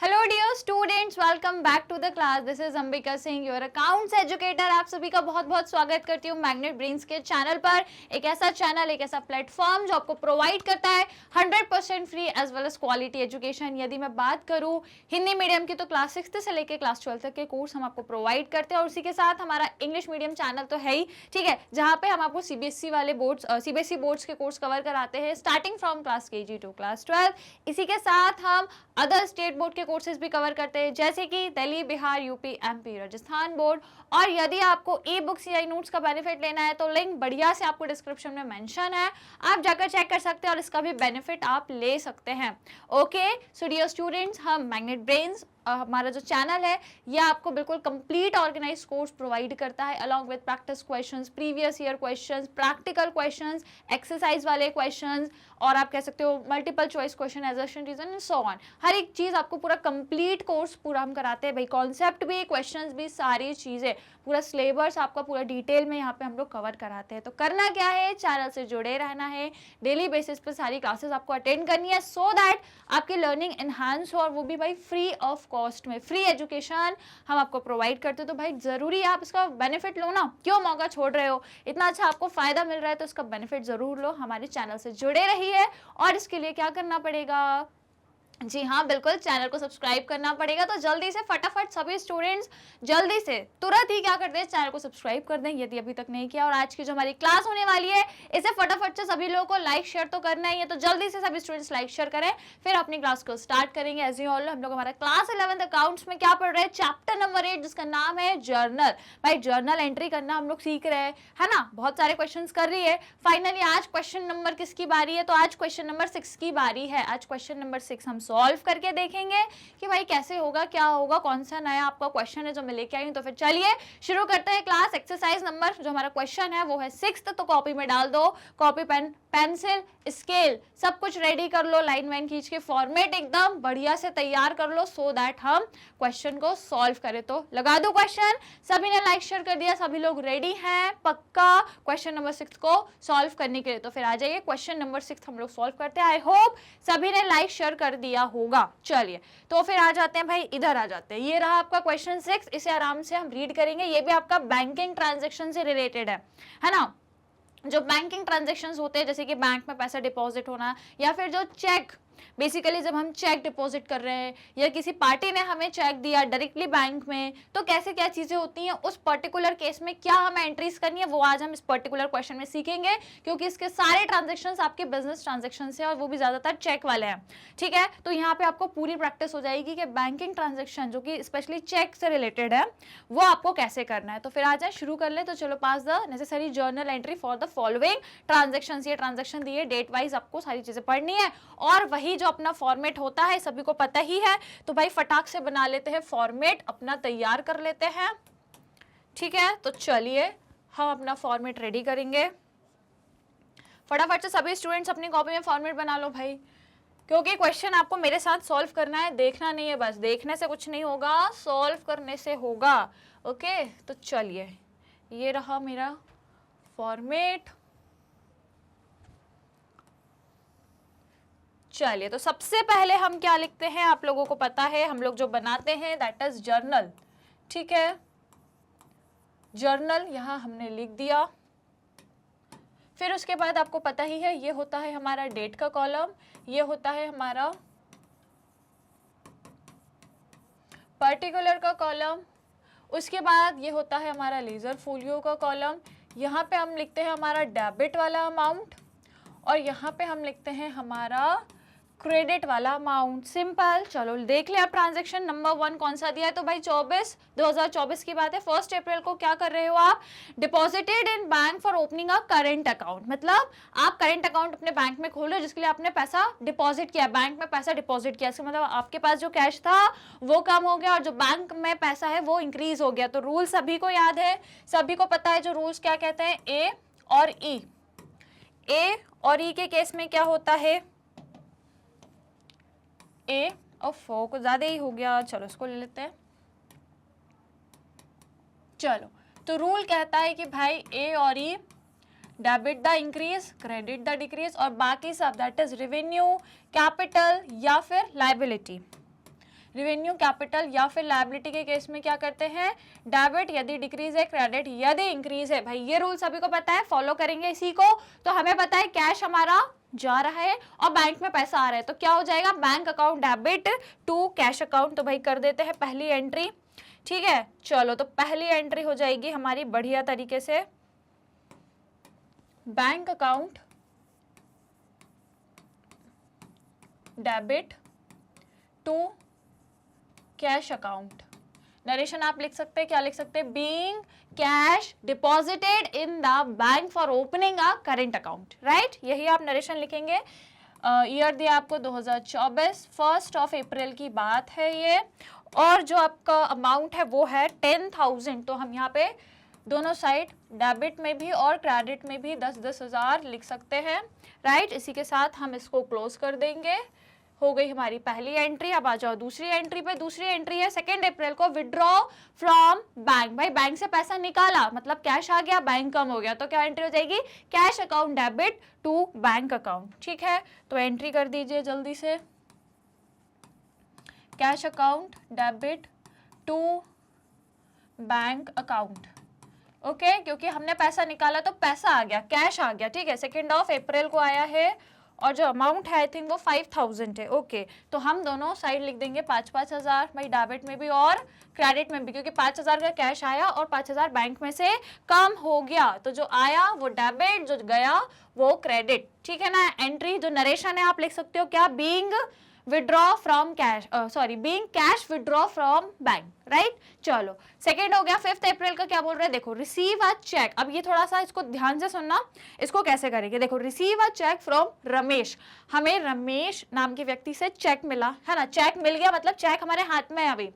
Hello dear students, welcome back to the class. This is Ambika Singh, your accounts educator. आप सभी का बहुत बहुत स्वागत करती हूँ मैग्नेट ब्रेन्स के चैनल पर। एक ऐसा चैनल, एक ऐसा प्लेटफॉर्म जो आपको प्रोवाइड करता है 100% free as well as quality education. यदि मैं बात करूँ हिंदी मीडियम की, तो क्लास 6 से लेकर क्लास 12 तक के कोर्स हम आपको प्रोवाइड करते हैं, और उसी के साथ हमारा इंग्लिश मीडियम चैनल तो है ही, ठीक है, जहाँ पे हम आपको सीबीएसई वाले बोर्ड्स सीबीएसई बोर्ड्स के कोर्स कवर कराते हैं starting from class KG to class 12। इसी के साथ हम अदर स्टेट बोर्ड के कोर्सेज भी कवर करते हैं, जैसे कि Delhi, Bihar, UP, MP, Rajasthan board. और यदि आपको ई बुक्स या ई नोट्स का बेनिफिट लेना है तो लिंक बढ़िया से आपको डिस्क्रिप्शन में मेंशन है, आप जाकर चेक कर सकते हैं और इसका भी बेनिफिट आप ले सकते हैं। ओके, सो डियर स्टूडेंट्स, हम मैग्नेट ब्रेन्स हमारा जो चैनल है ये आपको बिल्कुल कंप्लीट ऑर्गेनाइज कोर्स प्रोवाइड करता है, along with practice questions, previous year questions, practical questions, exercise वाले क्वेश्चंस, और आप कह सकते हो multiple choice question, assertion, reason and so on. हर एक चीज आपको पूरा कंप्लीट कोर्स पूरा हम कराते हैं भाई, कॉन्सेप्ट भी, क्वेश्चंस भी, सारी चीजें, पूरा सिलेबस आपका पूरा डिटेल में यहाँ पे हम लोग कवर कराते हैं। तो करना क्या है, चैनल से जुड़े रहना है, डेली बेसिस पे सारी क्लासेस आपको अटेंड करनी है, सो दैट आपकी लर्निंग एनहांस हो, और वो भी भाई फ्री ऑफ कॉस्ट में। फ्री एजुकेशन हम आपको प्रोवाइड करते हो, तो भाई जरूरी है आप इसका बेनिफिट लो ना, क्यों मौका छोड़ रहे हो, इतना अच्छा आपको फायदा मिल रहा है तो इसका बेनिफिट जरूर लो। हमारे चैनल से जुड़े रहिए, और इसके लिए क्या करना पड़ेगा, जी हाँ बिल्कुल, चैनल को सब्सक्राइब करना पड़ेगा। तो जल्दी से फटाफट सभी स्टूडेंट्स जल्दी से तुरंत ही क्या करते हैं, चैनल को सब्सक्राइब कर दें यदि अभी तक नहीं किया। और आज की जो हमारी क्लास होने वाली है इसे फटाफट से सभी लोगों को लाइक शेयर तो करना ही है, तो जल्दी से सभी स्टूडेंट्स लाइक शेयर करें, फिर अपनी क्लास को स्टार्ट करेंगे। एज यू ऑल हम लोग हमारा क्लास 11th अकाउंट्स में क्या पढ़ रहे हैं, चैप्टर नंबर 8 जिसका नाम है जर्नल। भाई जर्नल एंट्री करना हम लोग सीख रहे हैं, है ना, बहुत सारे क्वेश्चन कर रही है। फाइनली आज क्वेश्चन नंबर किसकी बारी है, तो आज क्वेश्चन नंबर 6 की बारी है। आज क्वेश्चन नंबर 6 हम सॉल्व करके देखेंगे कि भाई कैसे होगा, क्या होगा, कौन सा नया आपका क्वेश्चन है जो मैं लेके आई हूं। तो फिर चलिए शुरू करते हैं क्लास। एक्सरसाइज नंबर जो हमारा क्वेश्चन है वो है 6, तो कॉपी में डाल दो, कॉपी पेन पेंसिल स्केल सब कुछ रेडी कर लो, लाइन वाइन खींच के फॉर्मेट एकदम बढ़िया से तैयार कर लो, सो दैट हम क्वेश्चन को सॉल्व करें। तो लगा दो क्वेश्चन, सभी ने लाइक शेयर कर दिया, सभी लोग रेडी हैं पक्का क्वेश्चन नंबर 6 को सॉल्व करने के लिए। तो फिर आ जाइए, क्वेश्चन नंबर 6 हम लोग सॉल्व करते हैं। आई होप सभी ने लाइक शेयर कर दिया होगा। चलिए तो फिर आ जाते हैं भाई, इधर आ जाते हैं। ये रहा आपका क्वेश्चन 6, इसे आराम से हम रीड करेंगे। ये भी आपका बैंकिंग ट्रांजेक्शन से रिलेटेड है ना। जो बैंकिंग ट्रांजैक्शंस होते हैं, जैसे कि बैंक में पैसा डिपॉजिट होना, या फिर जो चेक, बेसिकली जब हम चेक डिपॉजिट कर रहे हैं या किसी पार्टी ने हमें चेक दिया डायरेक्टली बैंक में, तो कैसे क्या चीजें होती हैं, उस पर्टिकुलर केस में क्या हमें एंट्रीज करनी है, वो आज हम इस पर्टिकुलर क्वेश्चन में सीखेंगे। क्योंकि इसके सारे ट्रांजेक्शन्स आपके बिजनेस ट्रांजेक्शन्स हैं, और वो भी ज्यादातर चेक वाले हैं, ठीक है। तो यहाँ पे आपको पूरी प्रैक्टिस हो जाएगी कि बैंकिंग ट्रांजेक्शन जो कि स्पेशली चेक से रिलेटेड है वो आपको कैसे करना है। तो फिर आ जाए, शुरू कर ले। तो चलो, pass the necessary journal entry for the following transaction. ये ट्रांजेक्शन दिए, डेट वाइज आपको सारी चीजें पढ़नी है, और वही जो अपना फॉर्मेट होता है सभी को पता ही है। तो भाई फटाक से बना लेते हैं, फॉर्मेट अपना तैयार कर लेते हैं, ठीक है। तो चलिए हम अपना फॉर्मेट रेडी करेंगे। फटाफट से सभी स्टूडेंट्स अपनी कॉपी में फॉर्मेट बना लो भाई, क्योंकि क्वेश्चन आपको मेरे साथ सॉल्व करना है, देखना नहीं है, बस देखने से कुछ नहीं होगा, सॉल्व करने से होगा। ओके, तो चलिए ये रहा मेरा फॉर्मेट। चलिए, तो सबसे पहले हम क्या लिखते हैं, आप लोगों को पता है, हम लोग जो बनाते हैं दैट इज जर्नल, ठीक है। जर्नल यहां हमने लिख दिया। फिर उसके बाद आपको पता ही है, ये होता है हमारा डेट का कॉलम, ये होता है हमारा पर्टिकुलर का कॉलम, उसके बाद ये होता है हमारा लेजर फोलियो का कॉलम। यहाँ पे हम लिखते हैं हमारा डेबिट वाला अमाउंट, और यहाँ पे हम लिखते हैं हमारा क्रेडिट वाला अमाउंट। सिंपल। चलो देख ले आप, ट्रांजैक्शन नंबर 1 कौन सा दिया है, तो भाई 2024 की बात है। 1 अप्रैल को क्या कर रहे हो आप, deposited in bank for opening a current account. मतलब आप करेंट अकाउंट अपने बैंक में खोल रहे हो, जिसके लिए आपने पैसा डिपॉजिट किया, बैंक में पैसा डिपॉजिट किया। इसका मतलब आपके पास जो कैश था वो कम हो गया, और जो बैंक में पैसा है वो इंक्रीज हो गया। तो रूल सभी को याद है, सभी को पता है जो रूल्स क्या कहते हैं, ए और ई। ए और ई के केस में क्या होता है, ए और फो को ज्यादा ही हो गया, चलो इसको ले लेते हैं। चलो, तो रूल कहता है कि भाई ए और E, debit the increase, credit the decrease, और बाकी सब दैट इज रेवेन्यू, कैपिटल या फिर लाइबिलिटी। रेवेन्यू, कैपिटल या फिर लायबिलिटी के केस में क्या करते हैं, डेबिट यदि डिक्रीज है, क्रेडिट यदि इंक्रीज है। भाई ये रूल सभी को पता है, फॉलो करेंगे इसी को। तो हमें पता है कैश हमारा जा रहा है और बैंक में पैसा आ रहा है, तो क्या हो जाएगा, bank account debit to cash account. तो भाई कर देते हैं पहली एंट्री, ठीक है। चलो तो पहली एंट्री हो जाएगी हमारी बढ़िया तरीके से, bank account debit to cash account. Narration आप लिख सकते हैं, क्या लिख सकते हैं, being cash deposited in the bank for opening a current account, right. यही आप नरेशन लिखेंगे। ईयर दिया आपको 2024, 1 अप्रैल की बात है ये, और जो आपका अमाउंट है वो है 10,000। तो हम यहाँ पे दोनों साइड डेबिट में भी और क्रेडिट में भी 10-10 हज़ार लिख सकते हैं, राइट। इसी के साथ हम इसको क्लोज कर देंगे। हो गई हमारी पहली एंट्री। अब आ जाओ दूसरी एंट्री पे। दूसरी एंट्री है 2 अप्रैल को, विड्रॉ फ्रॉम बैंक। भाई बैंक से पैसा निकाला, मतलब कैश आ गया, बैंक कम हो गया, तो क्या एंट्री हो जाएगी, cash account debit to bank account, ठीक है। तो एंट्री कर दीजिए जल्दी से, cash account debit to bank account, okay. क्योंकि हमने पैसा निकाला तो पैसा आ गया, कैश आ गया, ठीक है। 2 अप्रैल को आया है और जो अमाउंट है आई थिंक वो 5,000 है, ओके। तो हम दोनों साइड लिख देंगे 5-5 हज़ार, भाई डेबिट में भी और क्रेडिट में भी, क्योंकि 5 हज़ार का कैश आया और 5 हज़ार बैंक में से कम हो गया, तो जो आया वो डेबिट, जो गया वो क्रेडिट, ठीक है ना। एंट्री जो नरेशन है आप लिख सकते हो क्या, being withdraw from cash, sorry being cash withdraw from bank, right. चलो सेकेंड हो गया। 5 अप्रैल का क्या बोल रहे हैं, देखो, रिसीव अ चेक। अब ये थोड़ा सा इसको ध्यान से सुनना, इसको कैसे करेंगे, देखो, receive a cheque from Ramesh. हमें रमेश नाम के व्यक्ति से चेक मिला है ना, चेक मिल गया, मतलब चेक हमारे हाथ में है अभी।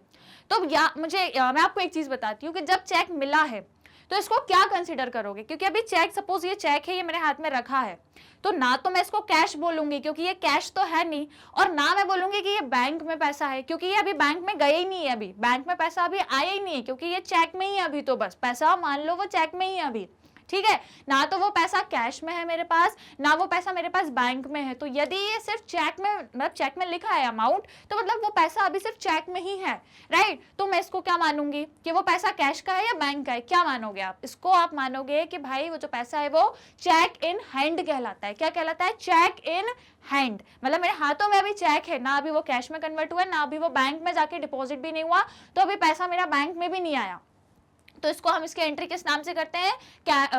तो मैं आपको एक चीज बताती हूँ कि जब चेक मिला है तो इसको क्या कंसीडर करोगे, क्योंकि अभी चेक, सपोज ये चेक है, ये मेरे हाथ में रखा है, तो ना तो मैं इसको कैश बोलूंगी क्योंकि ये कैश तो है नहीं, और ना मैं बोलूंगी कि ये बैंक में पैसा है क्योंकि ये अभी बैंक में गए ही नहीं है, अभी बैंक में पैसा अभी आया ही नहीं है, क्योंकि ये चेक में ही है अभी, तो बस पैसा मान लो वो चेक में ही है अभी, ठीक है। ना तो वो पैसा कैश में है मेरे पास, ना वो पैसा मेरे पास बैंक में है। तो यदि ये सिर्फ चेक में, मतलब चेक में लिखा है अमाउंट, तो मतलब वो पैसा अभी सिर्फ चेक में ही है, राइट। तो मैं इसको क्या मानूंगी कि वो पैसा कैश का है या बैंक का है, क्या मानोगे आप, इसको आप मानोगे कि भाई वो जो पैसा है वो चेक इन हैंड कहलाता है। क्या कहलाता है, चेक इन हैंड, मतलब मेरे हाथों में अभी चेक है, ना अभी वो कैश में कन्वर्ट हुआ है, ना अभी वो बैंक में जाके डिपॉजिट भी नहीं हुआ, तो अभी पैसा मेरा बैंक में भी नहीं आया। तो इसको हम इसकी एंट्री किस नाम से करते हैं,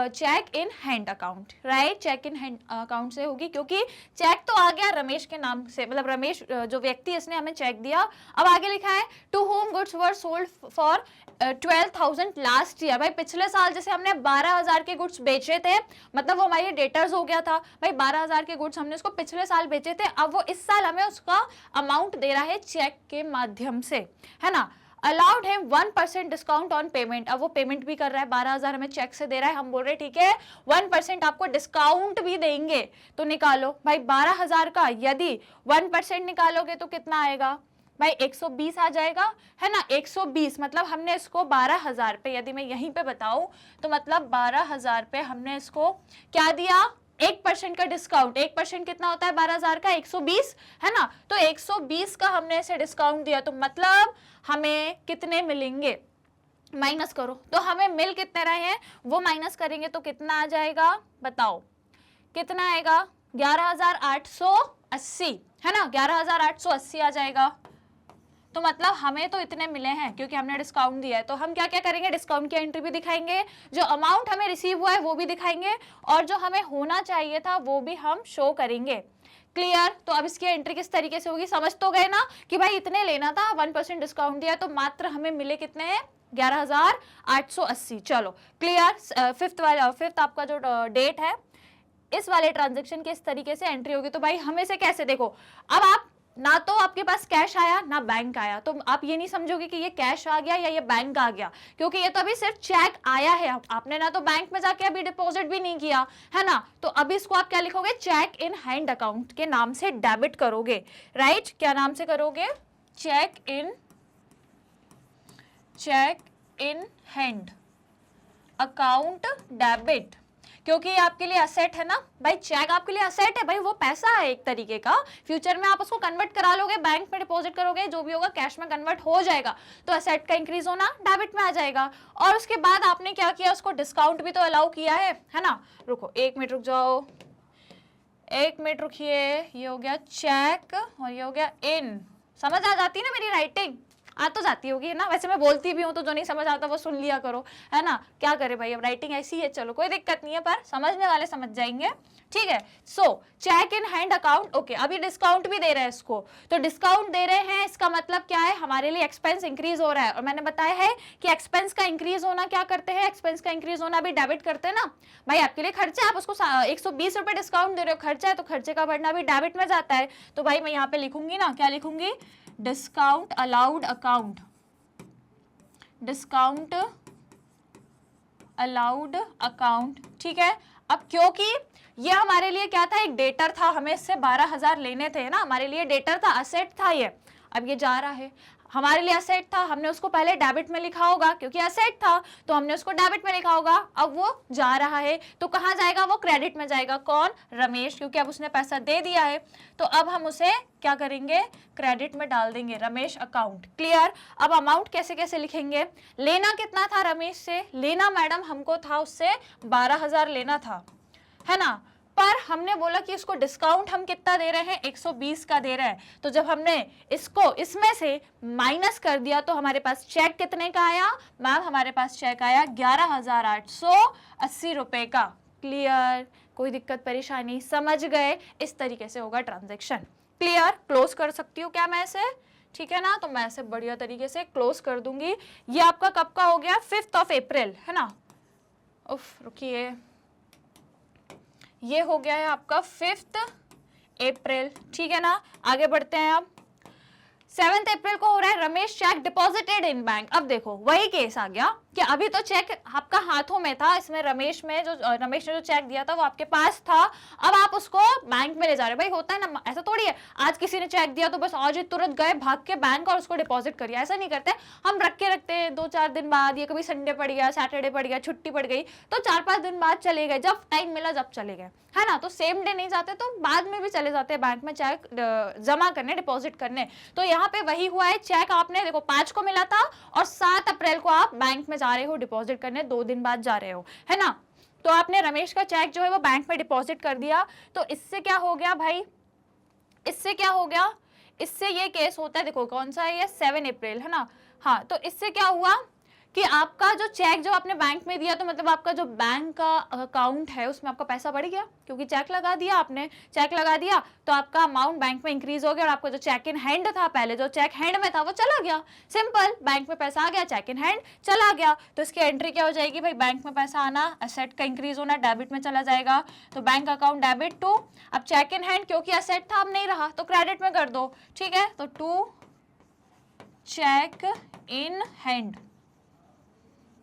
cheque in hand account, right. Cheque in hand account से होगी क्योंकि चेक तो आ गया रमेश के नाम से, मतलब रमेश जो व्यक्ति इसने हमें चेक दिया। अब आगे लिखा है to whom goods were sold for 12,000 last year. भाई पिछले साल जैसे हमने 12,000 के गुड्स बेचे थे, मतलब वो हमारे डेटर्स हो गया था, भाई 12,000 के गुड्स हमने उसको पिछले साल बेचे थे, अब वो इस साल हमें उसका अमाउंट दे रहा है चेक के माध्यम से, है ना। अलाउड है 1% डिस्काउंट ऑन पेमेंट। अब वो पेमेंट भी कर रहा है, 12,000 हमें चेक से दे रहा है, हम बोल रहे हैं ठीक है 1% आपको डिस्काउंट भी देंगे। तो निकालो भाई 12,000 का यदि 1% निकालोगे तो कितना आएगा भाई, 120 आ जाएगा, है ना। 120 मतलब हमने इसको 12,000 पे, यदि मैं यहीं पे बताऊं तो मतलब 12,000 पे हमने इसको क्या दिया, 1% का डिस्काउंट। 1% कितना होता है 12,000 का, 120, है ना। तो 120 का हमने इसे डिस्काउंट दिया, तो मतलब हमें कितने मिलेंगे, माइनस करो, तो हमें मिल कितने रहे हैं वो माइनस करेंगे तो कितना आ जाएगा, बताओ कितना आएगा, 11,880, है ना, 11,880 आ जाएगा। तो मतलब हमें तो इतने मिले हैं क्योंकि हमने डिस्काउंट दिया है। तो हम क्या क्या करेंगे, डिस्काउंट की एंट्री भी दिखाएंगे, जो अमाउंट हमें रिसीव हुआ है वो भी दिखाएंगे, और जो हमें होना चाहिए था वो भी हम शो करेंगे। क्लियर। तो अब इसकी एंट्री किस तरीके से होगी, समझ तो गए ना कि भाई इतने लेना था, 1% डिस्काउंट दिया तो मात्र हमें मिले कितने हैं, 11,880। चलो क्लियर। फिफ्थ आपका जो डेट है, इस वाले ट्रांजेक्शन के इस तरीके से एंट्री होगी। तो भाई हमें से कैसे, देखो अब आप ना तो आपके पास कैश आया ना बैंक आया, तो आप ये नहीं समझोगे कि ये कैश आ गया या ये बैंक आ गया, क्योंकि ये तो अभी सिर्फ चेक आया है, आपने ना तो बैंक में जाके अभी डिपॉजिट भी नहीं किया, है ना। तो अभी इसको आप क्या लिखोगे, चेक इन हैंड अकाउंट के नाम से डेबिट करोगे, राइट। क्या नाम से करोगे, cheque in hand account debit. क्योंकि ये आपके लिए असेट है ना भाई, चेक आपके लिए असेट है भाई, वो पैसा है एक तरीके का, फ्यूचर में आप उसको कन्वर्ट करा लोगे, बैंक में डिपॉजिट करोगे, जो भी होगा कैश में कन्वर्ट हो जाएगा, तो असेट का इंक्रीज होना डेबिट में आ जाएगा। और उसके बाद आपने क्या किया, उसको डिस्काउंट भी तो अलाउ किया है ना। रुको 1 मिनट रुक जाओ, 1 मिनट रुकिए, ये हो गया चेक और ये हो गया इन। समझ आ जाती है ना मेरी राइटिंग, आ तो जाती होगी ना, वैसे मैं बोलती भी हूँ तो जो नहीं समझ आता वो सुन लिया करो, है ना, क्या करे भाई, अब राइटिंग ऐसी है, चलो कोई दिक्कत नहीं है, पर समझने वाले समझ जाएंगे, ठीक है। So cheque in hand account, okay, अभी डिस्काउंट भी दे रहे हैं इसको, तो डिस्काउंट दे रहे हैं, इसका मतलब क्या है, हमारे लिए एक्सपेंस इंक्रीज हो रहा है, और मैंने बताया है कि एक्सपेंस का इंक्रीज होना क्या करते हैं, एक्सपेंस का इंक्रीज होना भी डेबिट करते हैं ना भाई, आपके लिए खर्चा, आप उसको 120 रुपए डिस्काउंट दे रहे हो, खर्चा है, तो खर्चे का बढ़ना भी डेबिट में जाता है, तो भाई मैं यहाँ पे लिखूंगी ना, क्या लिखूंगी, discount allowed account, discount allowed account, ठीक है। अब क्योंकि ये हमारे लिए क्या था, एक डेटर था, हमें इससे 12,000 लेने थे ना, हमारे लिए डेटर था, असेट था ये, अब ये जा रहा है, हमारे लिए असेट था, हमने उसको पहले डेबिट में लिखा होगा, क्योंकि असेट था तो हमने उसको डेबिट में लिखा होगा, अब वो जा रहा है तो कहाँ जाएगा, वो क्रेडिट में जाएगा, कौन, रमेश, क्योंकि अब उसने पैसा दे दिया है, तो अब हम उसे क्या करेंगे, क्रेडिट में डाल देंगे, रमेश अकाउंट, क्लियर। अब अमाउंट कैसे कैसे लिखेंगे, लेना कितना था रमेश से, लेना मैडम हमको था उससे 12,000 लेना था, है ना, पर हमने बोला कि इसको डिस्काउंट हम कितना दे रहे हैं, 120 का दे रहे हैं, तो जब हमने इसको इसमें से माइनस कर दिया तो हमारे पास चेक कितने का आया मैम, हमारे पास चेक आया 11,880 रुपए का, क्लियर, कोई दिक्कत परेशानी, समझ गए, इस तरीके से होगा ट्रांजैक्शन, क्लियर। क्लोज कर सकती हूँ क्या मैं इसे, ठीक है ना, तो मैं इसे बढ़िया तरीके से क्लोज कर दूंगी। ये आपका कब का हो गया, 5 अप्रैल, है ना, उफ रुकिए, ये हो गया है आपका 5 अप्रैल, ठीक है ना। आगे बढ़ते हैं, अब 7 अप्रैल को हो रहा है, Ramesh check deposited in bank. अब देखो वही केस आ गया कि अभी तो चेक आपका हाथों में था, इसमें रमेश ने जो चेक दिया था वो आपके पास था, अब आप उसको बैंक में ले जा रहे हो, भाई होता है ना, ऐसा थोड़ी है आज किसी ने चेक दिया तो बस आज ही तुरंत गए भाग के बैंक और उसको डिपॉजिट करिए, ऐसा नहीं करते, हम रखते हैं 2-4 दिन बाद, ये कभी संडे पड़ गया, सैटरडे पड़ गया, छुट्टी पड़ गई तो 4-5 दिन बाद चले गए, जब टाइम मिला जब चले गए, है ना, तो सेम डे नहीं जाते तो बाद में भी चले जाते हैं बैंक में चेक जमा करने, डिपॉजिट करने। तो यहाँ पे वही हुआ है, चेक आपने देखो 5 को मिला था और 7 अप्रैल को आप बैंक में जा रहे हो डिपॉजिट करने, 2 दिन बाद जा रहे हो, है ना, तो आपने रमेश का चेक जो है वो बैंक में डिपॉजिट कर दिया, तो इससे क्या हो गया भाई, इससे क्या हो गया, इससे ये केस होता है, देखो कौन सा है ये, 7 अप्रैल, है ना, हाँ, तो इससे क्या हुआ कि आपका जो चेक जो आपने बैंक में दिया, तो मतलब आपका जो बैंक का अकाउंट है उसमें आपका पैसा बढ़ गया, क्योंकि चेक लगा दिया आपने, चेक लगा दिया तो आपका अमाउंट बैंक में इंक्रीज हो गया, और आपका जो चेक इन हैंड था, पहले जो चेक हैंड में था वो चला गया, सिंपल, बैंक में पैसा आ गया, चेक इन हैंड चला गया, तो इसकी एंट्री क्या हो जाएगी भाई, बैंक में पैसा आना, एसेट का इंक्रीज होना, डेबिट में चला जाएगा, तो बैंक अकाउंट डेबिट टू, अब चेक इन हैंड क्योंकि एसेट था अब नहीं रहा तो क्रेडिट में कर दो, ठीक है, तो टू चेक इन हैंड,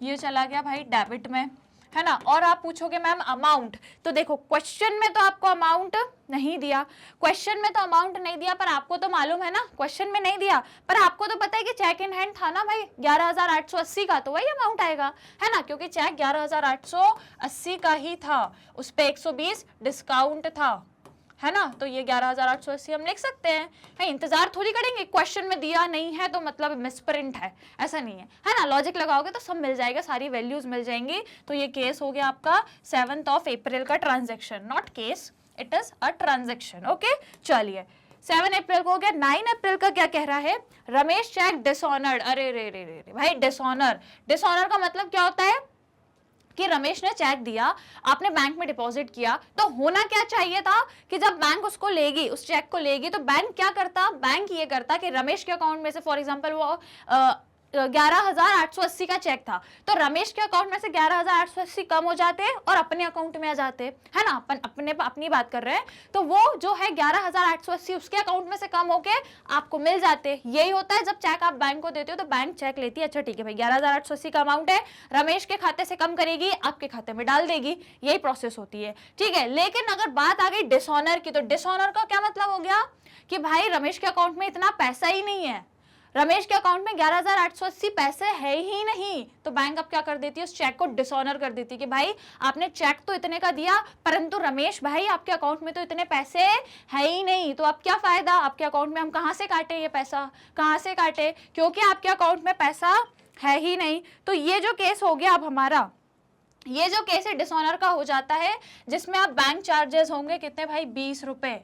ये चला गया भाई डेबिट में, है ना। और आप पूछोगे मैम अमाउंट, तो देखो क्वेश्चन में तो आपको अमाउंट नहीं दिया, क्वेश्चन में तो अमाउंट नहीं दिया, पर आपको तो मालूम है ना, क्वेश्चन में नहीं दिया पर आपको तो पता है कि चेक इन हैंड था ना भाई 11,880 का, तो वही अमाउंट आएगा, है ना, क्योंकि चेक 11,880 का ही था, उस पे 120 डिस्काउंट था, है ना, तो ये 11,880 हम लिख सकते हैं, है, इंतजार थोड़ी करेंगे, क्वेश्चन में दिया नहीं है तो मतलब मिसप्रिंट है, ऐसा नहीं है ना, लॉजिक लगाओगे तो सब मिल जाएगा, सारी वैल्यूज मिल जाएंगी, तो ये केस हो गया आपका 7 अप्रैल का transaction, not case, it is a transaction, okay. चलिए 7 अप्रैल को हो गया। 9 अप्रैल का क्या कह रहा है, रमेश चेक डिसऑनर्ड, अरे रे रे रे भाई, डिसऑनर, डिसऑनर का मतलब क्या होता है कि रमेश ने चेक दिया, आपने बैंक में डिपॉजिट किया, तो होना क्या चाहिए था कि जब बैंक उसको लेगी, उस चेक को लेगी, तो बैंक क्या करता, बैंक ये करता कि रमेश के अकाउंट में से फॉर एग्जांपल वो 11,880 का चेक था, तो रमेश के अकाउंट में से 11,880 कम हो जाते और अपने अकाउंट में आ जाते, है ना, अपनी बात कर रहे हैं, तो वो जो है 11,880 उसके अकाउंट में से कम होके आपको मिल जाते। यही होता है जब चेक आप बैंक को देते हो, तो बैंक चेक लेती है, अच्छा ठीक है भाई 11,880 का अमाउंट है, रमेश के खाते से कम करेगी, आपके खाते में डाल देगी, यही प्रोसेस होती है, ठीक है। लेकिन अगर बात आ गई डिसऑनर की, तो डिसऑनर का क्या मतलब हो गया कि भाई रमेश के अकाउंट में इतना पैसा ही नहीं है, रमेश के अकाउंट में 11,880 पैसे है ही नहीं, तो बैंक अब क्या कर देती है, उस चेक को डिसऑनर कर देती है कि भाई आपने चेक तो इतने का दिया, परंतु रमेश भाई आपके अकाउंट में तो इतने पैसे है ही नहीं, तो अब क्या फायदा, आपके अकाउंट में हम कहाँ से काटे ये पैसा, कहाँ से काटे, क्योंकि आपके अकाउंट में पैसा है ही नहीं। तो ये जो केस हो गया अब हमारा, ये जो केस है डिसऑनर का हो जाता है, जिसमें आप बैंक चार्जेस होंगे कितने भाई, 20 रुपए।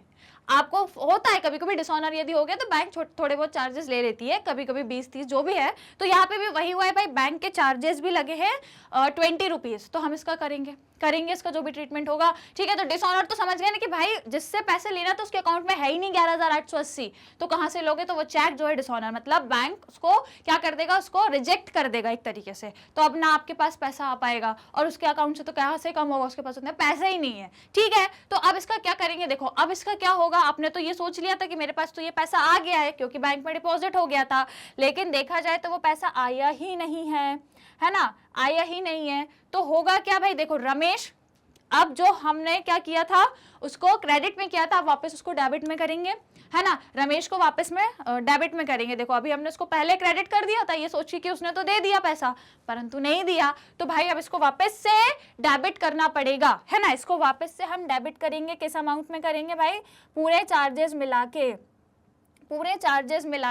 आपको होता है कभी कभी डिसऑनर यदि हो गया तो बैंक थोड़े बहुत चार्जेस ले लेती है, कभी कभी 20-30 जो भी है, तो यहाँ पे भी वही हुआ है भाई, बैंक के चार्जेस भी लगे हैं 20 रुपीज, तो हम इसका करेंगे इसका जो भी ट्रीटमेंट होगा, ठीक है। तो डिसऑनर तो समझ गए ना कि भाई जिससे पैसे लेना तो उसके अकाउंट में है ही नहीं 11,880, तो कहाँ से लोगे, तो वो चेक जो है डिसऑनर, मतलब बैंक उसको क्या कर देगा, उसको रिजेक्ट कर देगा एक तरीके से, तो अब ना आपके पास पैसा आ पाएगा और उसके अकाउंट से तो कहाँ से कम होगा, उसके पास उतने पैसे ही नहीं है, ठीक है। तो अब इसका क्या करेंगे, देखो अब इसका क्या होगा, आपने तो ये सोच लिया था कि मेरे पास तो ये पैसा आ गया है क्योंकि बैंक में डिपॉजिट हो गया था, लेकिन देखा जाए तो वो पैसा आया ही नहीं है ना, आया ही नहीं है, तो होगा क्या भाई, देखो रमेश अब जो हमने क्या किया था उसको क्रेडिट में किया था, अब वापस उसको डेबिट में करेंगे, है ना, रमेश को वापस में डेबिट में करेंगे। देखो अभी हमने उसको पहले क्रेडिट कर दिया था, ये सोचिए कि उसने तो दे दिया पैसा परंतु नहीं दिया, तो भाई अब इसको वापस से डेबिट करना पड़ेगा, है ना, इसको वापस से हम डेबिट करेंगे, किस अमाउंट में करेंगे भाई, पूरे चार्जेस मिला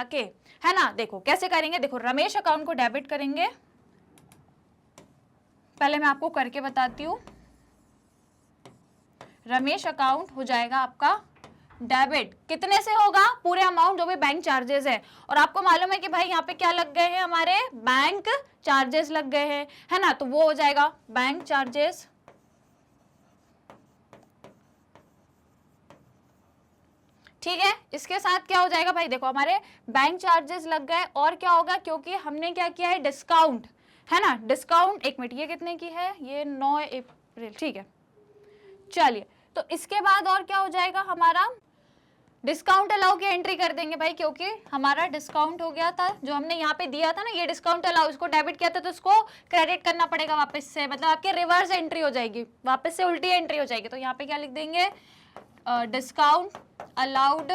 के, है ना। देखो कैसे करेंगे, देखो रमेश अकाउंट को डेबिट करेंगे, पहले मैं आपको करके बताती हूँ। रमेश अकाउंट हो जाएगा आपका डेबिट, कितने से होगा, पूरे अमाउंट जो भी बैंक चार्जेस है, और आपको मालूम है कि भाई यहाँ पे क्या लग गए हैं, हमारे बैंक चार्जेस लग गए हैं, है ना, तो वो हो जाएगा बैंक चार्जेस, ठीक है। इसके साथ क्या हो जाएगा भाई, देखो हमारे बैंक चार्जेस लग गए, और क्या होगा, क्योंकि हमने क्या किया है, डिस्काउंट, है ना, डिस्काउंट, एक मिनट ये कितने की है, ये 9 अप्रैल, ठीक है, चलिए। तो इसके बाद और क्या हो जाएगा, हमारा डिस्काउंट अलाउ की एंट्री कर देंगे भाई, क्योंकि हमारा डिस्काउंट हो गया था, जो हमने यहाँ पे दिया था ना, ये डिस्काउंट अलाउ, इसको डेबिट किया था तो इसको क्रेडिट करना पड़ेगा वापस से, मतलब आपके रिवर्स एंट्री हो जाएगी, वापस से उल्टी एंट्री हो जाएगी। तो यहाँ पे क्या लिख देंगे, डिस्काउंट अलाउड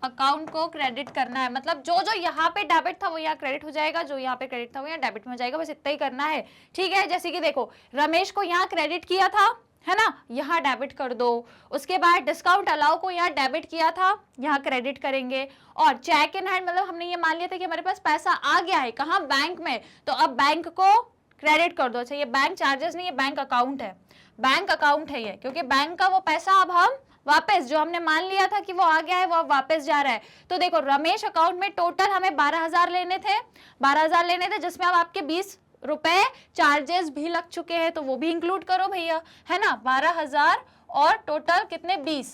अकाउंट को क्रेडिट करना है, मतलब जो जो यहाँ पे डेबिट था वो यहाँ क्रेडिट हो जाएगा, जो यहाँ पे क्रेडिट था वो यहाँ डेबिट में हो जाएगा, बस इतना ही करना है, ठीक है। जैसे कि देखो रमेश को यहाँ क्रेडिट किया था, है ना, यहाँ डेबिट कर दो, उसके बाद डिस्काउंट अलाउ को यहाँ डेबिट किया था, यहाँ क्रेडिट करेंगे, और चेक इन हैंड मतलब हमने ये मान लिया था कि हमारे पास पैसा आ गया है, कहाँ, बैंक में, तो अब बैंक को क्रेडिट कर दो। अच्छा ये बैंक चार्जेस नहीं, ये बैंक अकाउंट है, बैंक अकाउंट है ये, क्योंकि बैंक का वो पैसा अब हम वापस, जो हमने मान लिया था कि वो आ गया है वो वापस जा रहा है। तो देखो रमेश अकाउंट में टोटल हमें 12,000 लेने थे, 12,000 लेने थे, जिसमें अब आपके 20 रुपए चार्जेस भी लग चुके हैं, तो वो भी इंक्लूड करो भैया, है ना, 12,000 और टोटल कितने, 20,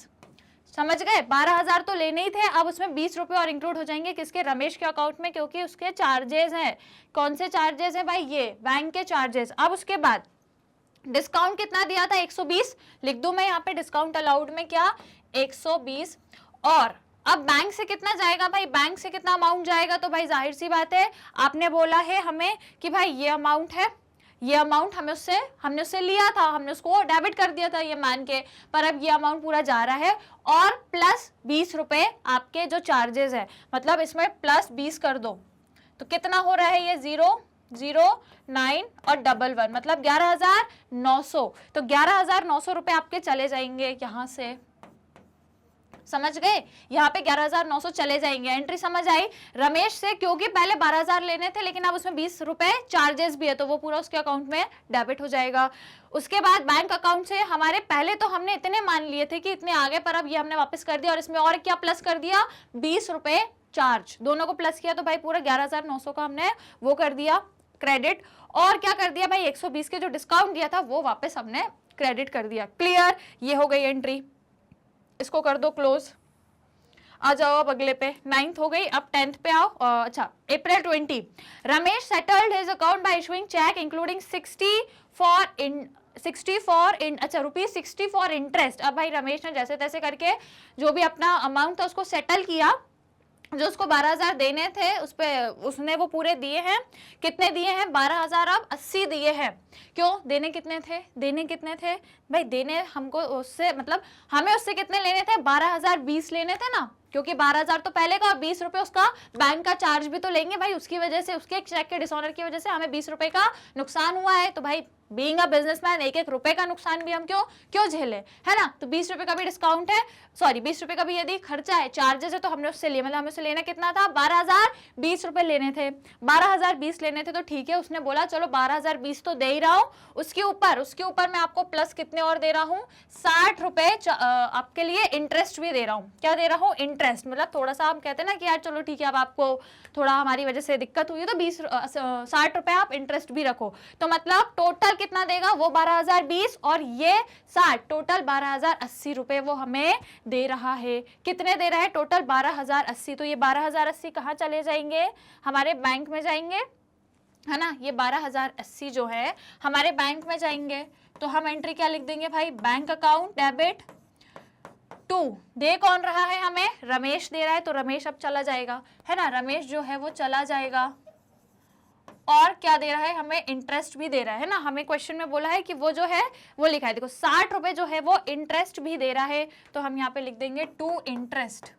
समझ गए, 12,000 तो लेने ही थे, अब उसमें 20 रुपए और इंक्लूड हो जाएंगे किसके, रमेश के अकाउंट में, क्योंकि उसके चार्जेस हैं, कौन से चार्जेस हैं भाई, ये बैंक के चार्जेस। अब उसके बाद डिस्काउंट कितना दिया था, 120, लिख दूं मैं यहाँ पे, डिस्काउंट अलाउड में क्या, 120, और अब बैंक से कितना जाएगा भाई, बैंक से कितना अमाउंट जाएगा, तो भाई जाहिर सी बात है, आपने बोला है हमें कि भाई ये अमाउंट है, ये अमाउंट हमने उससे लिया था, हमने उसको डेबिट कर दिया था ये मान के, पर अब ये अमाउंट पूरा जा रहा है, और प्लस 20 रुपए आपके जो चार्जेस है, मतलब इसमें प्लस 20 कर दो, तो कितना हो रहा है ये, 0, 0, 9 और 11, मतलब 11,900, तो 11,900 रुपए आपके चले जाएंगे यहाँ से, समझ गए, यहाँ पे 11,900 चले जाएंगे, एंट्री समझ आई। रमेश से क्योंकि पहले 12,000 लेने थे, लेकिन अब उसमें 20 रुपए चार्जेस भी है, तो वो पूरा उसके अकाउंट में डेबिट हो जाएगा। उसके बाद बैंक अकाउंट से हमारे पहले तो हमने इतने मान लिए थे कि इतने आगे, पर अब ये हमने वापस कर दिया, और इसमें और क्या प्लस कर दिया, 20 रुपए चार्ज, दोनों को प्लस किया, तो भाई पूरा 11,900 का हमने वो कर दिया क्रेडिट, और क्या कर दिया भाई, 120 के जो डिस्काउंट दिया था वो वापस हमने क्रेडिट कर दिया। क्लियर, ये हो गई एंट्री, इसको कर दो क्लोज। आ जाओ अब अगले पे, 9th हो गई, अब 10th पे आओ। अच्छा, April 20, Ramesh settled his account by issuing cheque including 60 for interest. अब भाई रमेश ने जैसे तैसे करके जो भी अपना अमाउंट था उसको सेटल किया, जो उसको 12,000 देने थे उस पे उसने वो पूरे दिए हैं, कितने दिए हैं, 12,000 अब 80 दिए हैं। क्यों, देने कितने थे, भाई देने हमको उससे, मतलब हमें उससे कितने लेने थे, 12,020 लेने थे ना, क्योंकि 12,000 तो पहले का और 20 रुपए उसका बैंक का चार्ज भी तो लेंगे भाई, उसकी वजह से, उसके चेक के डिसऑनर की वजह से हमें 20 रुपए का नुकसान हुआ है। तो भाई बीइंग अ बिजनेसमैन एक एक रुपए का नुकसान भी हम क्यों झेले, है ना। तो 20 रुपए का भी डिस्काउंट है, सॉरी 20 रुपए का भी यदि खर्चा है, चार्जेस है, तो हमने उससे लिया, मतलब हमें उससे लेना कितना था, 12,020 रुपए लेने थे, 12,020 लेने थे। तो ठीक है, उसने बोला चलो 12,020 तो दे ही रहा हूँ, उसके ऊपर मैं आपको प्लस कितने और दे रहा हूँ, 60 रुपए आपके लिए इंटरेस्ट भी दे रहा हूँ। क्या दे रहा हूँ, इंटरेस्ट, मतलब थोड़ा सा हम कहते हैं ना कि यार चलो ठीक है, अब आपको थोड़ा हमारी वजह से दिक्कत हुई है तो 60 रुपए आप इंटरेस्ट भी रखो। तो मतलब टोटल कितना देगा, वो 12,020 और ये 60, टोटल 12,080 रुपए वो हमें दे रहा है। कितने दे रहा है, टोटल 12,080। तो ये 12,080 कहाँ चले जाएंगे, हमारे बैंक में जाएंगे, है ना। ये 12,080 जो है हमारे बैंक में जाएंगे। तो हम एंट्री क्या लिख देंगे भाई, बैंक अकाउंट डेबिट टू, दे कौन रहा है हमें, रमेश दे रहा है, तो रमेश अब चला जाएगा, है ना, रमेश जो है वो चला जाएगा। और क्या दे रहा है, हमें इंटरेस्ट भी दे रहा है ना, हमें क्वेश्चन में बोला है कि वो जो है वो लिखा है, देखो 60 रुपए जो है वो इंटरेस्ट भी दे रहा है। तो हम यहाँ पे लिख देंगे टू इंटरेस्ट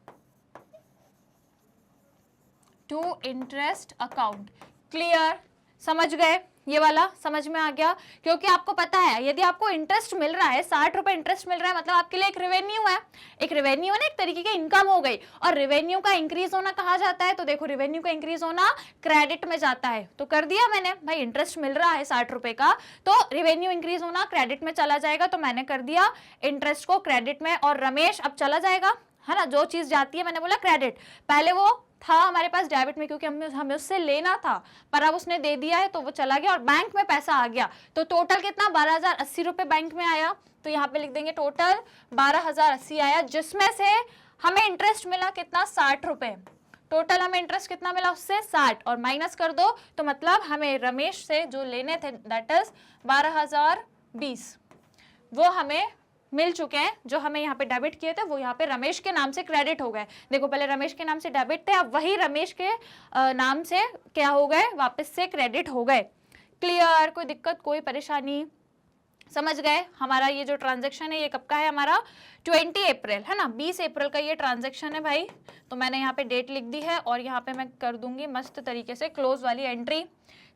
अकाउंट। क्लियर, समझ गए, ये वाला समझ में आ गया। क्योंकि आपको पता है यदि आपको इंटरेस्ट मिल रहा है, 60 रुपए इंटरेस्ट मिल रहा है, मतलब आपके लिए एक रेवेन्यू है, एक रेवेन्यू है ना, एक तरीके की इनकम हो गई। और रेवेन्यू का इंक्रीज होना कहाँ जाता है, तो देखो रेवेन्यू का इंक्रीज होना क्रेडिट में जाता है। तो कर दिया मैंने, भाई इंटरेस्ट मिल रहा है 60 रुपए का, तो रेवेन्यू इंक्रीज होना क्रेडिट में चला जाएगा, तो मैंने कर दिया इंटरेस्ट को क्रेडिट में। और रमेश अब चला जाएगा, है ना, जो चीज जाती है मैंने बोला क्रेडिट, पहले वो था हमारे पास डेबिट में क्योंकि हमें उससे लेना था, पर अब उसने दे दिया है तो वो चला गया और बैंक में पैसा आ गया। तो टोटल कितना, 12,080 रुपए बैंक में आया। तो यहाँ पे लिख देंगे टोटल 12,080 आया, जिसमें से हमें इंटरेस्ट मिला कितना, 60 रुपए। टोटल हमें इंटरेस्ट कितना मिला उससे, 60, और माइनस कर दो तो मतलब हमें रमेश से जो लेने थे दैट इज 12,020 वो हमें मिल चुके हैं। जो हमें यहाँ पे डेबिट किए थे वो यहाँ पे रमेश के नाम से क्रेडिट हो गए। देखो पहले रमेश के नाम से डेबिट थे, अब वही रमेश के नाम से क्या हो गए, वापस से क्रेडिट हो गए। क्लियर, कोई दिक्कत कोई परेशानी, समझ गए। हमारा ये जो ट्रांजैक्शन है ये कब का है, हमारा 20 अप्रैल, है ना, 20 अप्रैल का ये ट्रांजैक्शन है भाई। तो मैंने यहाँ पे डेट लिख दी है और यहाँ पे मैं कर दूंगी मस्त तरीके से क्लोज वाली एंट्री।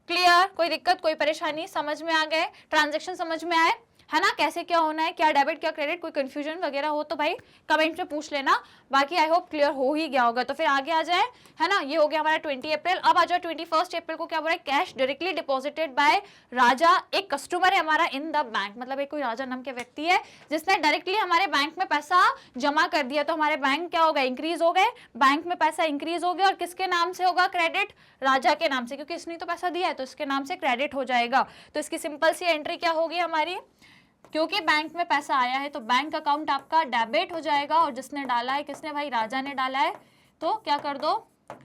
क्लियर, कोई दिक्कत कोई परेशानी, समझ में आ गए, ट्रांजैक्शन समझ में आए, है ना, कैसे क्या होना है, क्या डेबिट क्या क्रेडिट, कोई कंफ्यूजन वगैरह हो तो भाई कमेंट में पूछ लेना। बाकी आई होप क्लियर हो ही गया होगा। तो फिर आगे आ जाए, है ना, ये हो गया हमारा 20 अप्रैल। अब आ जाओ 21 अप्रैल को, क्या बोल रहा है, कैश डायरेक्टली डिपॉजिटेड बाय राजा, एक कस्टमर है हमारा इन द बैंक, मतलब एक कोई राजा नाम के व्यक्ति है जिसने डायरेक्टली हमारे बैंक में पैसा जमा कर दिया। तो हमारे बैंक क्या हो गए, इंक्रीज हो गए, बैंक में पैसा इंक्रीज हो गया। और किसके नाम से होगा क्रेडिट, राजा के नाम से, क्योंकि इसने तो पैसा दिया है तो इसके नाम से क्रेडिट हो जाएगा। तो इसकी सिंपल सी एंट्री क्या होगी हमारी, क्योंकि बैंक में पैसा आया है तो बैंक अकाउंट आपका डेबिट हो जाएगा। और जिसने डाला है, किसने भाई, राजा ने डाला है, तो क्या कर दो,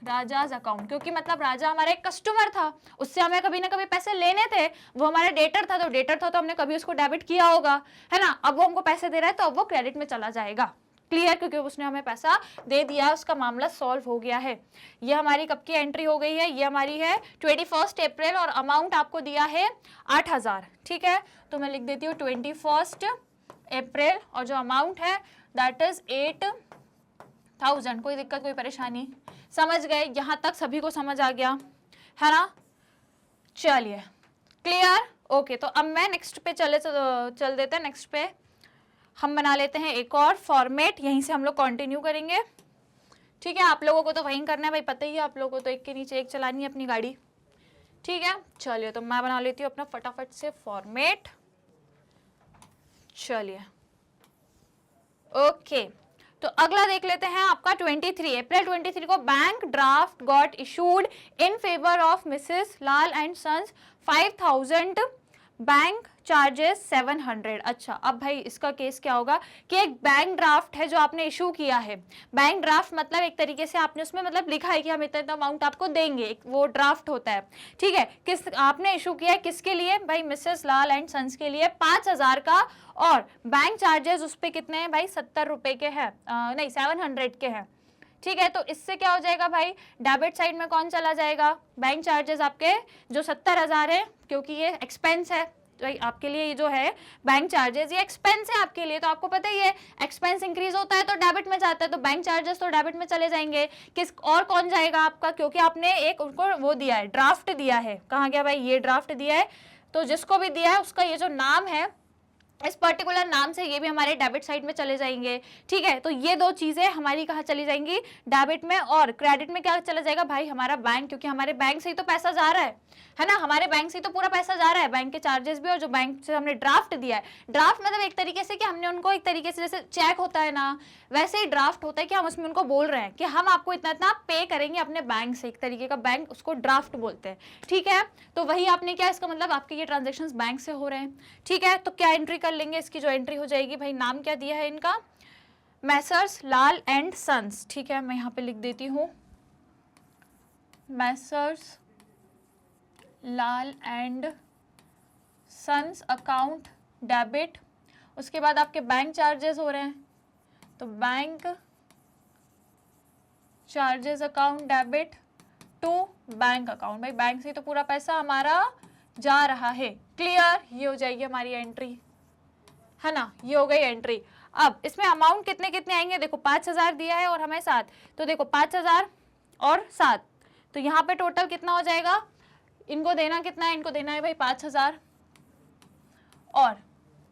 राजाज अकाउंट, क्योंकि मतलब राजा हमारा एक कस्टमर था, उससे हमें कभी ना कभी पैसे लेने थे, वो हमारा डेटर था तो हमने कभी उसको डेबिट किया होगा, है ना। अब वो हमको पैसे दे रहा है तो अब वो क्रेडिट में चला जाएगा। क्लियर, क्योंकि उसने हमें पैसा दे दिया, उसका मामला सॉल्व हो गया है। ये हमारी कब की एंट्री हो गई है, ये हमारी है 21 अप्रैल और अमाउंट आपको दिया है 8,000। ठीक है, तो मैं लिख देती हूँ 21 अप्रैल और जो अमाउंट है दैट इज 8,000। कोई दिक्कत कोई परेशानी, समझ गए, यहाँ तक सभी को समझ आ गया, है ना। चलिए क्लियर, ओके। तो अब मैं नेक्स्ट पे चल देते हैं, नेक्स्ट पे हम बना लेते हैं एक और फॉर्मेट, यहीं से हम लोग कंटिन्यू करेंगे। ठीक है, आप लोगों को तो वहीं करना है भाई, पता ही है आप लोगों को, तो एक के नीचे एक चलानी है अपनी गाड़ी। ठीक है, चलिए तो मैं बना लेती हूँ अपना फटाफट से फॉर्मेट। चलिए ओके, तो अगला देख लेते हैं आपका 23 अप्रैल 23 को bank draft got issued in favour of Mrs Lal and sons 5,000 bank charges 700। अच्छा, अब भाई इसका केस क्या होगा कि एक बैंक ड्राफ्ट है जो आपने इशू किया है। बैंक ड्राफ्ट मतलब एक तरीके से आपने उसमें मतलब लिखा है कि हम इतना अमाउंट आपको देंगे, वो ड्राफ्ट होता है। ठीक है, किस आपने इशू किया है, किसके लिए भाई, मिसेस लाल एंड सन्स के लिए 5,000 का, और बैंक चार्जेस उस पर कितने हैं भाई, 70 रुपए के हैं, नहीं 700 के हैं। ठीक है, तो इससे क्या हो जाएगा भाई, डेबिट साइड में कौन चला जाएगा, बैंक चार्जेस आपके जो 70,000 है, क्योंकि ये एक्सपेंस है, तो आपके लिए ये जो है बैंक चार्जेस ये एक्सपेंस है आपके लिए, तो आपको पता ही है एक्सपेंस इंक्रीज होता है तो डेबिट में जाता है, तो बैंक चार्जेस तो डेबिट में चले जाएंगे। किस और कौन जाएगा आपका, क्योंकि आपने एक उनको वो दिया है, ड्राफ्ट दिया है। कहाँ गया भाई, ये ड्राफ्ट दिया है, तो जिसको भी दिया है उसका ये जो नाम है, इस पर्टिकुलर नाम से ये भी हमारे डेबिट साइड में चले जाएंगे। ठीक है, तो ये दो चीजें हमारी कहाँ चली जाएंगी, डेबिट में। और क्रेडिट में क्या चला जाएगा भाई, हमारा बैंक, क्योंकि हमारे बैंक से ही तो पैसा जा रहा है ना, हमारे बैंक से ही तो पूरा पैसा जा रहा है, बैंक के चार्जेस भी और जो बैंक से हमने ड्राफ्ट दिया है। ड्राफ्ट मतलब एक तरीके से कि हमने उनको एक तरीके से, जैसे चेक होता है ना, वैसे ही ड्राफ्ट होता है कि हम उसमें उनको बोल रहे हैं कि हम आपको इतना इतना पे करेंगे अपने बैंक से, एक तरीके का बैंक, उसको ड्राफ्ट बोलते हैं। ठीक है, तो वही आपने क्या, इसका मतलब आपके ये ट्रांजेक्शन्स बैंक से हो रहे हैं। ठीक है, तो क्या एंट्री कर लेंगे, इसकी जो एंट्री हो जाएगी भाई, नाम क्या दिया है इनका, मैसर्स लाल एंड सन्स। ठीक है, मैं यहाँ पे लिख देती हूँ Messrs Lal and sons account debit. उसके बाद आपके बैंक चार्जेस हो रहे हैं, तो bank charges account debit to bank account. भाई बैंक से तो पूरा पैसा हमारा जा रहा है। क्लियर, ये हो जाएगी हमारी एंट्री, है ना, ये हो गई एंट्री। अब इसमें अमाउंट कितने कितने आएंगे, देखो 5000 दिया है और हमें 7, तो देखो 5000 और 7, तो यहाँ पे टोटल कितना हो जाएगा, इनको देना कितना है, इनको देना है भाई 5000 और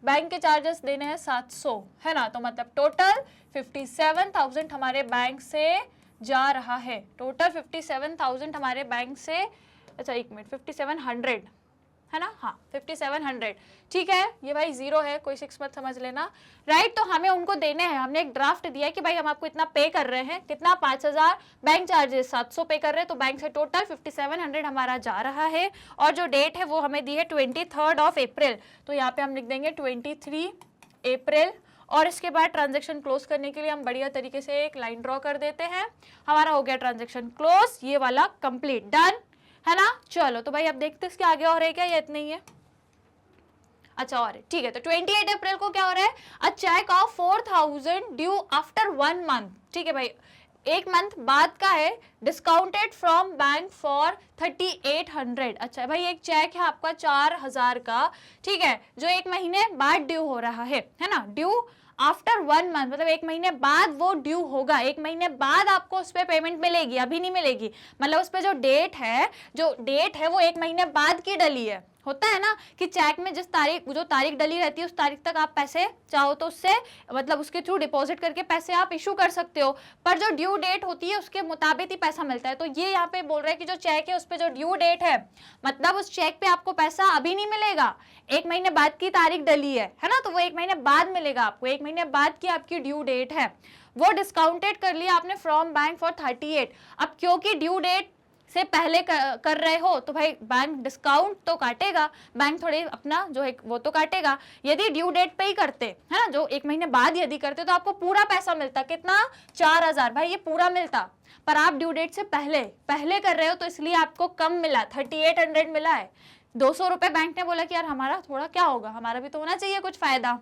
बैंक के चार्जेस देने हैं 700, है ना, तो मतलब टोटल 57,000 हमारे बैंक से जा रहा है। टोटल 57,000 हमारे बैंक से, अच्छा एक मिनट, 5700 है ना, हाँ 5700। ठीक है, ये भाई जीरो है, कोई 6 मत समझ लेना, राइट। तो हमें उनको देने हैं, हमने एक ड्राफ्ट दिया है कि भाई हम आपको इतना पे कर रहे हैं, कितना 5000, बैंक चार्जेस 700 पे कर रहे हैं, तो बैंक से टोटल 5700 हमारा जा रहा है। और जो डेट है वो हमें दी है 23 अप्रैल, तो यहाँ पे हम लिख देंगे 23 अप्रैल। और इसके बाद ट्रांजेक्शन क्लोज करने के लिए हम बढ़िया तरीके से एक लाइन ड्रॉ कर देते हैं, हमारा हो गया ट्रांजेक्शन क्लोज, ये वाला कंप्लीट, डन, है ना। चलो तो भाई अब देखते हैं इसके आगे और है क्या, ये इतना ही है, अच्छा और है, ठीक है। तो 28 अप्रैल को क्या हो रहा है, a cheque of 4000 due after 1 month. ठीक है भाई, एक मंथ बाद का है, डिस्काउंटेड फ्रॉम बैंक फॉर 3800। अच्छा भाई, एक चेक है आपका 4000 का, ठीक है, जो एक महीने बाद ड्यू हो रहा है ना, ड्यू आफ्टर 1 मंथ, मतलब एक महीने बाद वो ड्यू होगा, एक महीने बाद आपको उस पर पेमेंट मिलेगी, अभी नहीं मिलेगी। मतलब उस पर जो डेट है वो एक महीने बाद की डली है। होता है ना कि चेक में जो तारीख डली रहती है उस तारीख तक आप पैसे चाहो तो उससे, मतलब उसके थ्रू डिपॉजिट करके पैसे आप इशू कर सकते हो, पर जो ड्यू डेट होती है उसके मुताबिक ही पैसा मिलता है। तो ये यहाँ पे बोल रहे हैं कि जो चेक है उस पर जो ड्यू डेट है, मतलब उस चेक पे आपको पैसा अभी नहीं मिलेगा, एक महीने बाद की तारीख डली है ना, तो वो एक महीने बाद मिलेगा आपको, एक महीने बाद की आपकी ड्यू डेट है, वो डिस्काउंटेड कर लिया आपने फ्रॉम बैंक फॉर 38। अब क्योंकि ड्यू डेट से पहले कर रहे हो तो भाई बैंक डिस्काउंट तो काटेगा, बैंक थोड़े अपना जो है वो तो काटेगा। यदि ड्यू डेट पे ही करते है ना, जो एक महीने बाद यदि करते तो आपको पूरा पैसा मिलता, कितना, 4000, भाई ये पूरा मिलता, पर आप ड्यू डेट से पहले कर रहे हो तो इसलिए आपको कम मिला, 3800 मिला है। 200 रुपए बैंक ने बोला कि यार हमारा थोड़ा क्या होगा, हमारा भी तो होना चाहिए कुछ फायदा,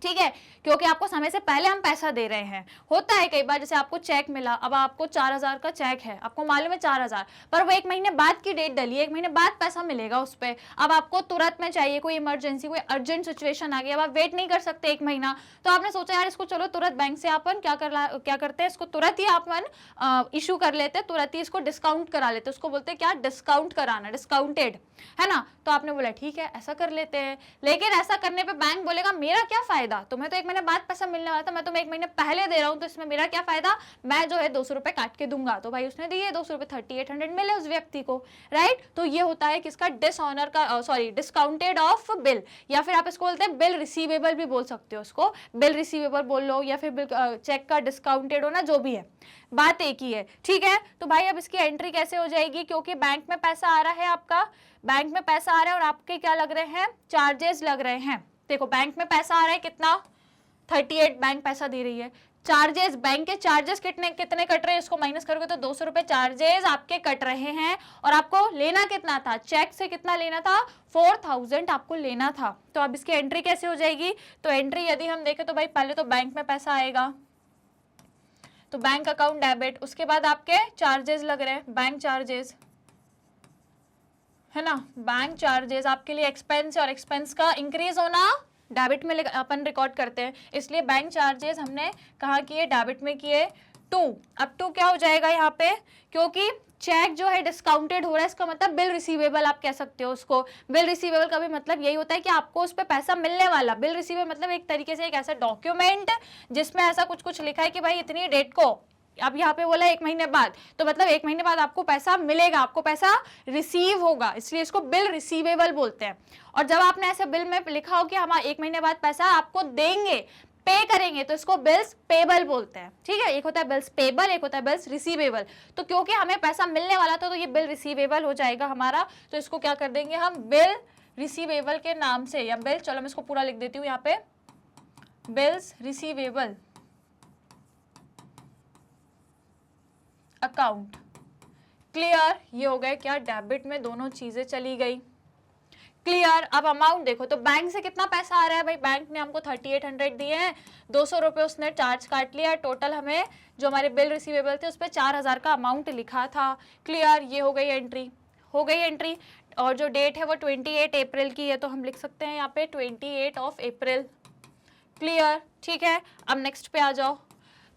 ठीक है, क्योंकि आपको समय से पहले हम पैसा दे रहे हैं। होता है कई बार, जैसे आपको चेक मिला, अब आपको 4000 का चेक है, आपको मालूम है 4000, पर वो एक महीने बाद की डेट डली है, एक महीने बाद पैसा मिलेगा उस पर, अब आपको तुरंत में चाहिए, कोई इमरजेंसी, कोई अर्जेंट सिचुएशन आ गई, अब आप वेट नहीं कर सकते एक महीना, तो आपने सोचा यार इसको चलो तुरंत बैंक से अपन क्या करते हैं, इसको तुरंत ही अपन इशू कर लेते हैं, तुरंत ही इसको डिस्काउंट करा लेते हैं, उसको बोलते हैं क्या, डिस्काउंट कराना, डिस्काउंटेड, है ना। तो आपने बोला ठीक है ऐसा कर लेते हैं, लेकिन ऐसा करने पे बैंक बोलेगा मेरा क्या फायदा, तुम्हें तो एक महीने बाद पैसा मिलने वाला था, मैं तुम्हें एक महीने पहले दे रहा हूं, तो इसमें मेरा क्या फायदा, मैं जो है 200 रुपए काट के दूंगा। तो भाई उसने दिए 200 रुपए, 3800 मिले उस व्यक्ति को, राइट। तो ये होता है किसका, डिसऑनर का, सॉरी डिस्काउंटेड ऑफ बिल, या फिर आप इसको बोलते हैं बिल रिसीवेबल भी बोल सकते हो, उसको बिल रिसीवेबल बोल लो, या फिर चेक का डिस्काउंटेड होना, जो भी है, बात एक ही है, ठीक है। तो भाई अब इसकी एंट्री कैसे हो जाएगी, क्योंकि बैंक में पैसा आ रहा है, आपका बैंक में पैसा आ रहा है और आपके क्या लग रहे हैं, चार्जेस लग रहे हैं। देखो बैंक में पैसा आ रहा है कितना, 38 बैंक पैसा दे रही है, चार्जेस, बैंक के चार्जेस कितने कट रहे हैं, इसको माइनस करोगे तो 200 रुपए चार्जेस आपके कट रहे हैं, और आपको लेना कितना था, चेक से कितना लेना था, 4000 आपको लेना था। तो अब इसकी एंट्री कैसे हो जाएगी, तो एंट्री यदि हम देखें तो भाई पहले तो बैंक में पैसा आएगा, तो बैंक अकाउंट डेबिट, उसके बाद आपके चार्जेस लग रहे हैं, बैंक चार्जेस, है ना, बैंक चार्जेस आपके लिए एक्सपेंस और एक्सपेंस का इंक्रीज होना डेबिट में अपन रिकॉर्ड करते हैं, इसलिए बैंक चार्जेस हमने कहाँ किए, डेबिट में किए। टू, अब टू क्या हो जाएगा यहाँ पे, क्योंकि चेक जो है डिस्काउंटेड हो रहा है, इसका मतलब बिल रिसीवेबल आप कह सकते हो उसको। बिल रिसीवेबल का भी मतलब यही होता है कि आपको उस पर पैसा मिलने वाला। बिल रिसीवेबल मतलब एक तरीके से एक ऐसा डॉक्यूमेंट जिसमें ऐसा कुछ कुछ लिखा है कि भाई इतनी डेट को, अब यहाँ पे बोला 1 महीने बाद, तो मतलब 1 महीने बाद आपको पैसा मिलेगा, आपको पैसा रिसीव होगा, इसलिए इसको बिल रिसीवेबल बोलते हैं। और जब आपने ऐसे बिल में लिखा हो कि हम 1 महीने बाद पैसा आपको देंगे, पे करेंगे, तो इसको बिल्स पेबल बोलते हैं। ठीक है, एक होता है बिल्स पेबल, एक होता है बिल्स रिसीवेबल। तो क्योंकि हमें पैसा मिलने वाला था तो ये बिल रिसीवेबल हो जाएगा हमारा, तो इसको क्या कर देंगे हम, बिल रिसीवेबल के नाम से, या बिल, चलो मैं इसको पूरा लिख देती हूँ यहाँ पे, बिल्स रिसीवेबल अकाउंट। क्लियर, ये हो गए क्या, डेबिट में दोनों चीजें चली गई। क्लियर, अब अमाउंट देखो, तो बैंक से कितना पैसा आ रहा है भाई, बैंक ने हमको 3800 दिए हैं, 200 रुपये उसने चार्ज काट लिया, टोटल हमें जो हमारे बिल रिसीवेबल थे उस पर 4000 का अमाउंट लिखा था। क्लियर, ये हो गई एंट्री, हो गई एंट्री। और जो डेट है वो 28 अप्रैल की है, तो हम लिख सकते हैं यहाँ पे 28 अप्रैल। क्लियर, ठीक है, अब नेक्स्ट पे आ जाओ।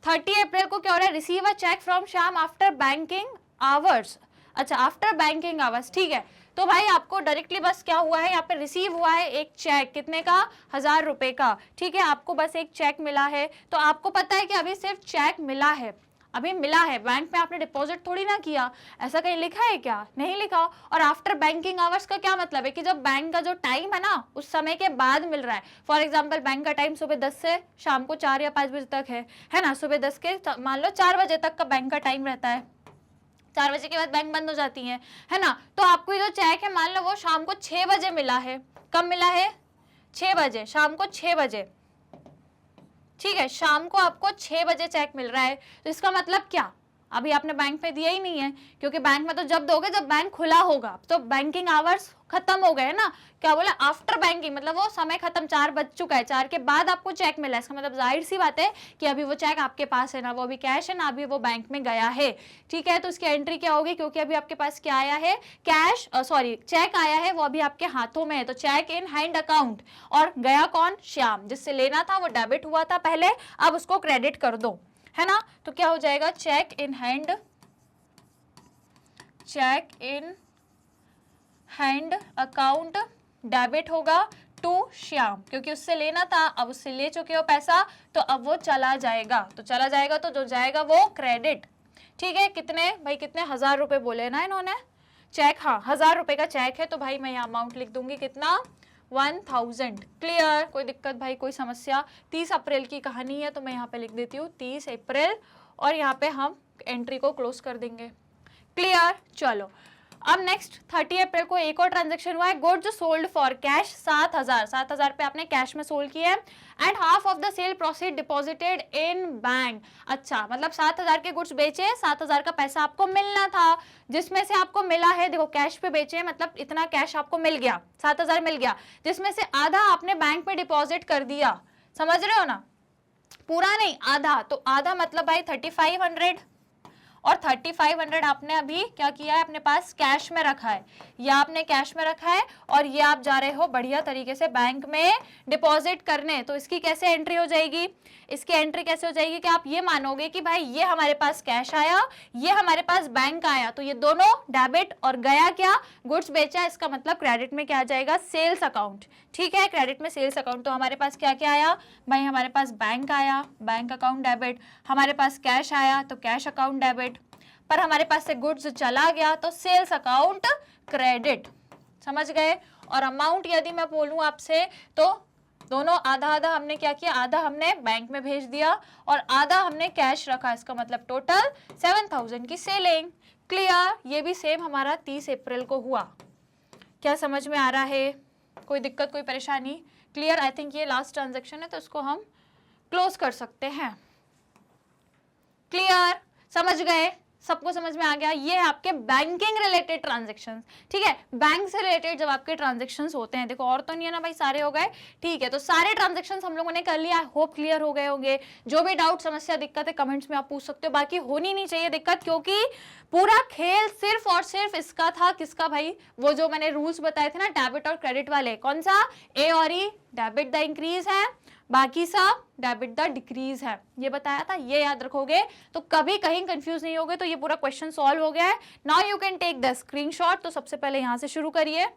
30 अप्रैल को क्या हो रहा है, receive a cheque from Shyam after banking hours. अच्छा, आफ्टर बैंकिंग आवर्स, ठीक है, तो भाई आपको डायरेक्टली बस क्या हुआ है, यहाँ पे रिसीव हुआ है एक चेक, कितने का, 1000 रुपए का। ठीक है, आपको बस एक चेक मिला है, तो आपको पता है कि अभी सिर्फ चेक मिला है, अभी मिला है, बैंक में आपने डिपॉजिट थोड़ी ना किया, ऐसा कहीं लिखा है क्या, नहीं लिखा। और आफ्टर बैंकिंग आवर्स का क्या मतलब है कि जब बैंक का जो टाइम है ना उस समय के बाद मिल रहा है। फॉर एग्जांपल बैंक का टाइम सुबह 10 से शाम को 4 या 5 बजे तक है ना, सुबह 10 के मान लो 4 बजे तक का बैंक का टाइम रहता है, 4 बजे के बाद बैंक बंद हो जाती है ना। तो आपको जो चेक है मान लो वो शाम को 6 बजे मिला है, कब मिला है, 6 बजे, शाम को 6 बजे। ठीक है, शाम को आपको 6 बजे चेक मिल रहा है, तो इसका मतलब क्या, अभी आपने बैंक पे दिया ही नहीं है, क्योंकि बैंक में तो जब दोगे जब बैंक खुला होगा, तो बैंकिंग आवर्स खत्म हो गए ना। क्या बोला, आफ्टर बैंकिंग मतलब वो समय खत्म, 4 बज चुका है, 4 के बाद आपको चेक मिला है, इसका मतलब जाहिर सी बात है कि अभी वो चेक आपके पास है ना, वो अभी कैश है ना, अभी वो बैंक में गया है। ठीक है, तो इसकी एंट्री क्या होगी, क्योंकि अभी आपके पास क्या आया है, कैश, सॉरी चेक आया है, वो अभी आपके हाथों में है, तो चेक इन हैंड अकाउंट। और गया कौन, श्याम, जिससे लेना था वो डेबिट हुआ था पहले, अब उसको क्रेडिट कर दो, है ना। तो क्या हो जाएगा, cheque in hand, cheque in hand account debit होगा टू श्याम, क्योंकि उससे लेना था, अब उससे ले चुके हो पैसा, तो अब वो चला जाएगा, तो चला जाएगा, तो जो जाएगा वो क्रेडिट। ठीक है, कितने भाई, कितने, 1000 रुपए बोले ना इन्होंने, चेक, हाँ 1000 रुपए का चेक है, तो भाई मैं यहाँ अमाउंट लिख दूंगी, कितना, 1000। क्लियर, कोई दिक्कत भाई, कोई समस्या। 30 अप्रैल की कहानी है, तो मैं यहाँ पे लिख देती हूँ 30 अप्रैल, और यहाँ पे हम एंट्री को क्लोज कर देंगे। क्लियर, चलो अब नेक्स्ट 30 अप्रैल को एक और ट्रांजैक्शन हुआ है, गुड्स सोल्ड फॉर कैश 7000 पे आपने कैश में सोल्ड किया है, and half of the cell proceed deposited in bank. अच्छा, मतलब 7000 के गुड्स बेचे, 7000 का पैसा आपको मिलना था, जिसमें से आपको मिला है, देखो कैश पे बेचे मतलब इतना कैश आपको मिल गया, 7000 मिल गया, जिसमें से आधा आपने बैंक में डिपॉजिट कर दिया, समझ रहे हो ना, पूरा नहीं आधा, तो आधा मतलब भाई 3500, और 3500 आपने अभी क्या किया है, अपने पास कैश में रखा है, या आपने कैश में रखा है, और ये आप जा रहे हो बढ़िया तरीके से बैंक में डिपॉजिट करने। तो इसकी कैसे एंट्री हो जाएगी, इसकी एंट्री कैसे हो जाएगी कि आप ये मानोगे कि भाई ये हमारे पास कैश आया, ये हमारे पास बैंक आया, तो ये दोनों डेबिट, और गया क्या, गुड्स बेचा, इसका मतलब क्रेडिट में क्या आ जाएगा, सेल्स अकाउंट। ठीक है, क्रेडिट में सेल्स अकाउंट, तो हमारे पास क्या क्या आया भाई, हमारे पास बैंक आया, बैंक अकाउंट डेबिट, हमारे पास कैश आया तो कैश अकाउंट डेबिट, पर हमारे पास से गुड्स चला गया तो सेल्स अकाउंट क्रेडिट। समझ गए। और अमाउंट यदि मैं बोलूं आपसे, तो दोनों आधा आधा हमने क्या किया, आधा हमने बैंक में भेज दिया और आधा हमने कैश रखा, इसका मतलब टोटल 7000 की सेलिंग। क्लियर, ये भी सेम हमारा 30 अप्रैल को हुआ। क्या समझ में आ रहा है, कोई दिक्कत, कोई परेशानी। क्लियर, आई थिंक ये लास्ट ट्रांजैक्शन है, तो इसको हम क्लोज कर सकते हैं। क्लियर, समझ गए, सबको समझ में आ गया? ये है आपके बैंकिंग रिलेटेड ट्रांजेक्शंस, ठीक है, बैंक से रिलेटेड जब आपके ट्रांजेक्शंस होते हैं, देखो और तो नहीं है ना भाई, सारे हो गए, ठीक है, तो सारे ट्रांजेक्शंस हम लोगों ने कर लिया, होप क्लियर हो गए होंगे। जो भी डाउट, समस्या, दिक्कत है कमेंट्स में आप पूछ सकते हो, बाकी होनी नहीं चाहिए दिक्कत, क्योंकि पूरा खेल सिर्फ और सिर्फ इसका था, किसका भाई, वो जो मैंने रूल्स बताए थे ना डेबिट और क्रेडिट वाले, कौन सा, ए और ई, डेबिट द इंक्रीज है, बाकी सब डेबिट द डिक्रीज है, ये बताया था, ये याद रखोगे तो कभी कहीं कंफ्यूज नहीं होगे। तो ये पूरा क्वेश्चन सॉल्व हो गया है। Now you can take the screenshot. तो सबसे पहले यहां से शुरू करिए,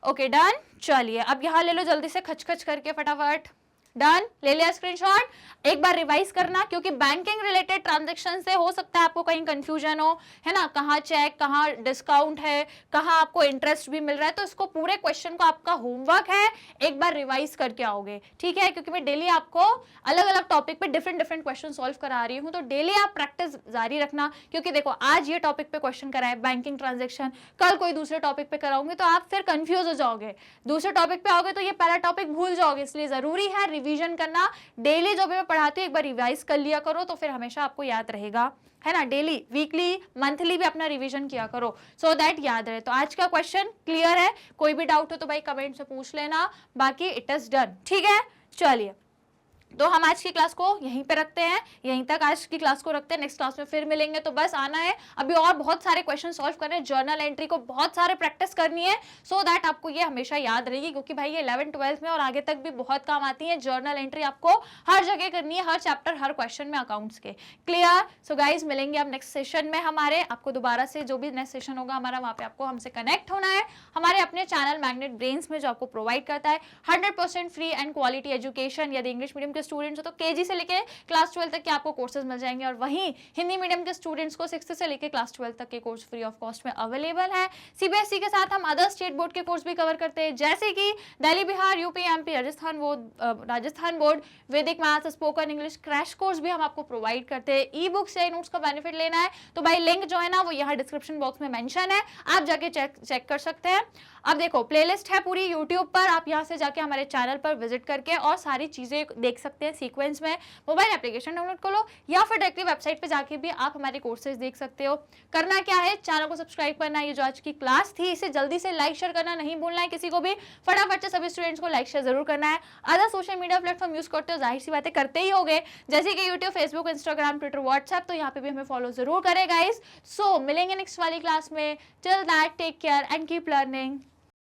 ओके डन। चलिए अब यहां ले लो जल्दी से खच करके फटाफट, डन, ले लिया स्क्रीनशॉट। एक बार रिवाइज करना, क्योंकि बैंकिंग रिलेटेड ट्रांजैक्शन से हो सकता है आपको कहीं कंफ्यूजन हो, है ना, कहाँ चेक, कहाँ डिस्काउंट है, कहाँ आपको इंटरेस्ट भी मिल रहा है, तो इसको पूरे क्वेश्चन को आपका होमवर्क है, एक बार रिवाइज करके आओगे, ठीक है, क्योंकि मैं डेली आपको अलग अलग टॉपिक पे डिफरेंट क्वेश्चन सॉल्व करा रही हूँ, तो डेली आप प्रैक्टिस जारी रखना, क्योंकि देखो आज ये टॉपिक पे क्वेश्चन कराए बैंकिंग ट्रांजेक्शन, कल कोई दूसरे टॉपिक पे कराऊंगी तो आप फिर कंफ्यूज हो जाओगे, दूसरे टॉपिक पे आओगे तो ये पहला टॉपिक भूल जाओगे, इसलिए जरूरी है रिवीजन करना। डेली जो भी मैं पढ़ाती हूँ एक बार रिवाइज कर लिया करो, तो फिर हमेशा आपको याद रहेगा, है ना, डेली, वीकली, मंथली भी अपना रिवीजन किया करो, सो दैट याद रहे। तो आज का क्वेश्चन क्लियर है? कोई भी डाउट हो तो भाई कमेंट से पूछ लेना, बाकी इट इज डन, ठीक है। चलिए तो हम आज की क्लास को यहीं पे रखते हैं, यहीं तक आज की क्लास को रखते हैं, नेक्स्ट क्लास में फिर मिलेंगे। तो बस आना है, अभी और बहुत सारे क्वेश्चन सॉल्व करने हैं, जर्नल एंट्री को बहुत सारे प्रैक्टिस करनी है, सो दैट आपको ये हमेशा याद रहेगी, क्योंकि भाई ये 11th 12th में और आगे तक भी बहुत काम आती है। जर्नल एंट्री आपको हर जगह करनी है, हर चैप्टर, हर क्वेश्चन में अकाउंट्स के, क्लियर। सो गाइज मिलेंगे अब नेक्स्ट सेशन में हमारे, आपको दोबारा से जो भी नेक्स्ट सेशन होगा हमारा, वहाँ पे आपको हमसे कनेक्ट होना है, हमारे अपने चैनल मैग्नेट ब्रेन्स में, जो आपको प्रोवाइड करता है 100% फ्री एंड क्वालिटी एजुकेशन। यदि इंग्लिश मीडियम के स्टूडेंट्स हो तो केजी से लेके क्लास 12 तक के आपको कोर्सेज मिल जाएंगे, और वहीं हिंदी मीडियम के स्टूडेंट्स को 6th से लेके क्लास 12 तक के कोर्स फ्री ऑफ कॉस्ट में अवेलेबल है। सीबीएसई के साथ हम अदर स्टेट बोर्ड के कोर्स भी कवर करते हैं, जैसे कि Delhi, Bihar, UP, MP, Rajasthan board, Vedic maths, spoken English crash course भी हम आपको प्रोवाइड करते हैं। ई बुक्स या नोट्स का बेनिफिट लेना है तो भाई लिंक जो है ना वो यहाँ डिस्क्रिप्शन बॉक्स में मेंशन है, आप जाके चेक कर सकते हैं। अब देखो प्लेलिस्ट है पूरी यूट्यूब पर, आप यहाँ से जाके हमारे चैनल पर विजिट करके और सारी चीजें देख सकते हैं सीक्वेंस में। मोबाइल एप्लीकेशन डाउनलोड कर लो, या फिर डायरेक्टली वेबसाइट पे जाके भी आप हमारे कोर्सेज देख सकते हो। करना क्या है, चैनल को सब्सक्राइब करना है, ये जो आज की क्लास थी इसे जल्दी से लाइक शेयर करना नहीं भूलना है, किसी को भी फटाफट से सभी स्टूडेंट्स को लाइक शेयर जरूर करना है। Other social media platform use करते हो, जाहिर सी बातें करते ही होगे, जैसे कि YouTube, Facebook, Instagram, Twitter, WhatsApp, तो यहाँ पे भी हमें फॉलो जरूर करें गाइस। सो मिलेंगे नेक्स्ट वाली क्लास में, till that take care and keep learning.